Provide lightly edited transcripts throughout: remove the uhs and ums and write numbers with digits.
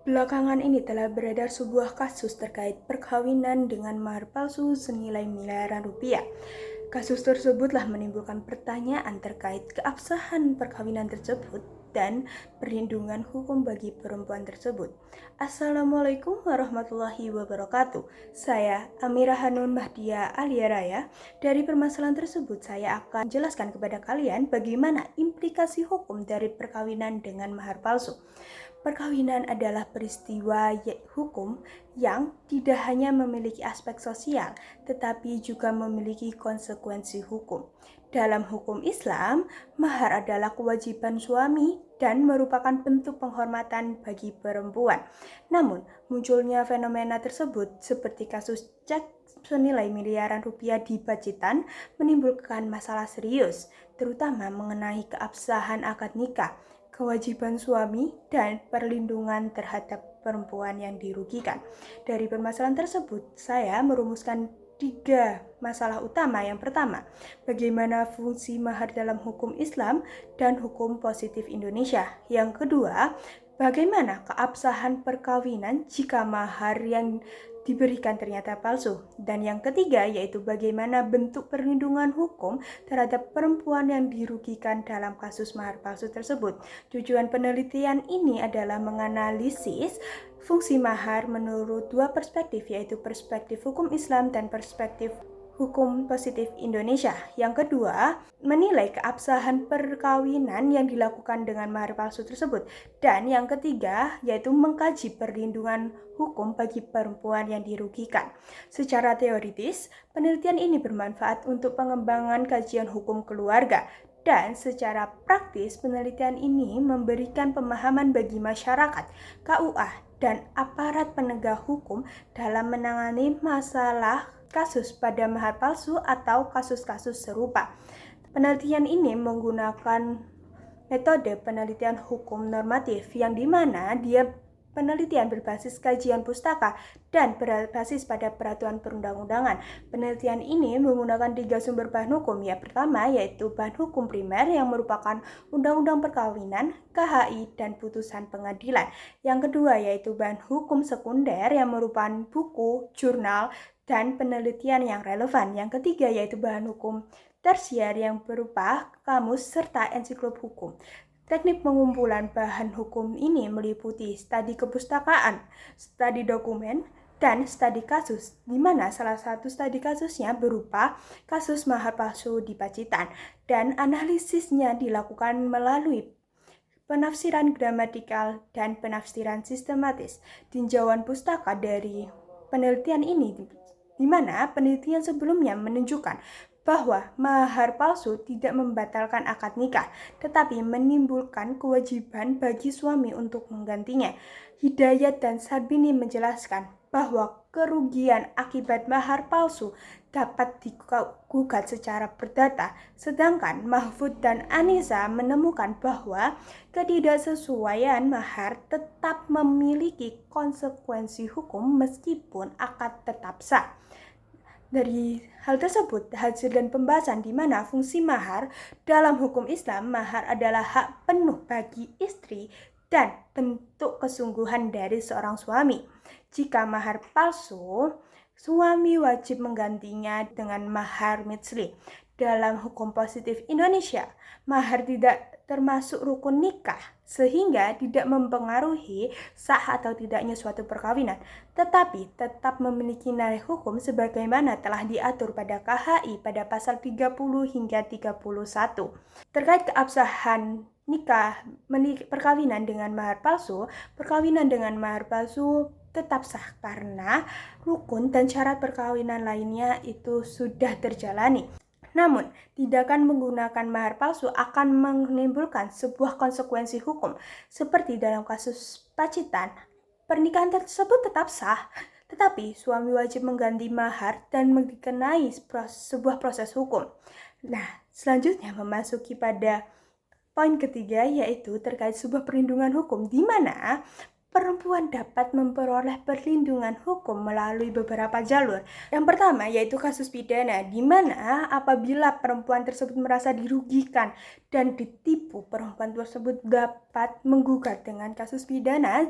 Belakangan ini telah beredar sebuah kasus terkait perkawinan dengan mahar palsu senilai miliaran rupiah. Kasus tersebutlah menimbulkan pertanyaan terkait keabsahan perkawinan tersebut dan perlindungan hukum bagi perempuan tersebut. Assalamualaikum warahmatullahi wabarakatuh. Saya Amira Hanun Mahdia Alia Raya. Dari permasalahan tersebut, saya akan jelaskan kepada kalian bagaimana implikasi hukum dari perkawinan dengan mahar palsu. Perkawinan adalah peristiwa hukum yang tidak hanya memiliki aspek sosial, tetapi juga memiliki konsekuensi hukum. Dalam hukum Islam, mahar adalah kewajiban suami dan merupakan bentuk penghormatan bagi perempuan. Namun, munculnya fenomena tersebut seperti kasus cek senilai miliaran rupiah di Pacitan menimbulkan masalah serius, terutama mengenai keabsahan akad nikah, kewajiban suami, dan perlindungan terhadap perempuan yang dirugikan. Dari permasalahan tersebut, saya merumuskan 3 masalah utama. Yang pertama, bagaimana fungsi mahar dalam hukum Islam dan hukum positif Indonesia. Yang kedua, bagaimana keabsahan perkawinan jika mahar yang diberikan ternyata palsu. Dan yang ketiga yaitu bagaimana bentuk perlindungan hukum terhadap perempuan yang dirugikan dalam kasus mahar palsu tersebut. Tujuan penelitian ini adalah menganalisis fungsi mahar menurut 2 perspektif, yaitu perspektif hukum Islam dan perspektif hukum positif Indonesia. Yang kedua, menilai keabsahan perkawinan yang dilakukan dengan mahar palsu tersebut. Dan yang ketiga, yaitu mengkaji perlindungan hukum bagi perempuan yang dirugikan. Secara teoritis, penelitian ini bermanfaat untuk pengembangan kajian hukum keluarga. Dan secara praktis, penelitian ini memberikan pemahaman bagi masyarakat, KUA, dan aparat penegak hukum dalam menangani masalah kasus pada mahar palsu atau kasus-kasus serupa. Penelitian ini menggunakan metode penelitian hukum normatif yang dimana dia penelitian berbasis kajian pustaka dan berbasis pada peraturan perundang-undangan. Penelitian ini menggunakan 3 sumber bahan hukum. Yang pertama yaitu bahan hukum primer yang merupakan Undang-Undang Perkawinan, KHI, dan putusan pengadilan. Yang kedua yaitu bahan hukum sekunder yang merupakan buku, jurnal, dan penelitian yang relevan. Yang ketiga yaitu bahan hukum tersier yang berupa kamus serta ensiklop hukum. Teknik pengumpulan bahan hukum ini meliputi studi kepustakaan, studi dokumen, dan studi kasus, di mana salah satu studi kasusnya berupa kasus mahar palsu di Pacitan, dan analisisnya dilakukan melalui penafsiran gramatikal dan penafsiran sistematis. Tinjauan pustaka dari penelitian ini, di mana penelitian sebelumnya menunjukkan bahwa mahar palsu tidak membatalkan akad nikah, tetapi menimbulkan kewajiban bagi suami untuk menggantinya. Hidayat dan Sarbini menjelaskan bahwa kerugian akibat mahar palsu dapat digugat secara perdata, sedangkan Mahfud dan Anissa menemukan bahwa ketidaksesuaian mahar tetap memiliki konsekuensi hukum meskipun akad tetap sah. Dari hal tersebut, hasil dan pembahasan di mana fungsi mahar dalam hukum Islam, mahar adalah hak penuh bagi istri dan bentuk kesungguhan dari seorang suami. Jika mahar palsu, suami wajib menggantinya dengan mahar mitsli. Dalam hukum positif Indonesia, mahar tidak termasuk rukun nikah, sehingga tidak mempengaruhi sah atau tidaknya suatu perkawinan, tetapi tetap memiliki nilai hukum sebagaimana telah diatur pada KHI pada pasal 30 hingga 31. Terkait keabsahan nikah perkawinan dengan mahar palsu, perkawinan dengan mahar palsu tetap sah karena rukun dan syarat perkawinan lainnya itu sudah terjalani. Namun, tindakan menggunakan mahar palsu akan menimbulkan sebuah konsekuensi hukum. Seperti dalam kasus Pacitan, pernikahan tersebut tetap sah, tetapi suami wajib mengganti mahar dan dikenai sebuah proses hukum. Nah, selanjutnya memasuki pada poin ketiga, yaitu terkait sebuah perlindungan hukum, di mana perempuan dapat memperoleh perlindungan hukum melalui beberapa jalur. Yang pertama yaitu kasus pidana, di mana apabila perempuan tersebut merasa dirugikan dan ditipu, perempuan tersebut dapat menggugat dengan kasus pidana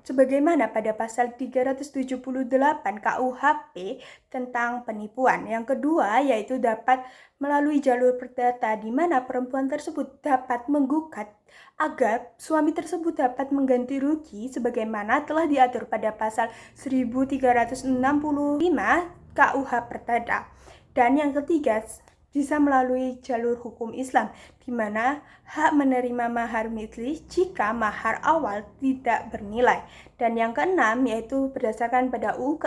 sebagaimana pada pasal 378 KUHP tentang penipuan. Yang kedua yaitu dapat melalui jalur perdata, di mana perempuan tersebut dapat menggugat agar suami tersebut dapat mengganti rugi sebagaimana telah diatur pada pasal 1365 KUH Perdata. Dan yang ketiga bisa melalui jalur hukum Islam, di mana hak menerima mahar mitli jika mahar awal tidak bernilai. Dan yang keenam yaitu berdasarkan pada UU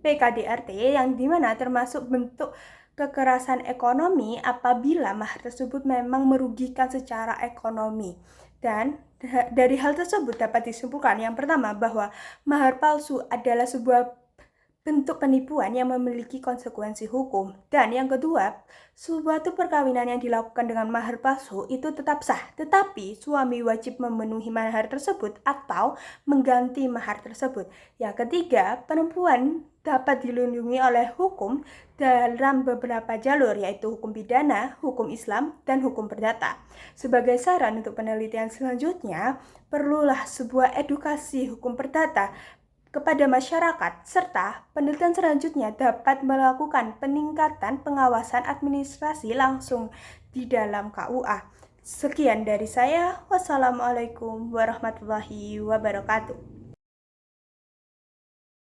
PKDRT, yang dimana termasuk bentuk kekerasan ekonomi apabila mahar tersebut memang merugikan secara ekonomi. Dan dari hal tersebut dapat disimpulkan yang pertama bahwa mahar palsu adalah sebuah bentuk penipuan yang memiliki konsekuensi hukum. Dan yang kedua, suatu perkawinan yang dilakukan dengan mahar palsu itu tetap sah, tetapi suami wajib memenuhi mahar tersebut atau mengganti mahar tersebut. Yang ketiga, perempuan dapat dilindungi oleh hukum dalam beberapa jalur, yaitu hukum pidana, hukum Islam, dan hukum perdata. Sebagai saran untuk penelitian selanjutnya, perlulah sebuah edukasi hukum perdata kepada masyarakat, serta penelitian selanjutnya dapat melakukan peningkatan pengawasan administrasi langsung di dalam KUA. Sekian dari saya. Wassalamualaikum warahmatullahi wabarakatuh.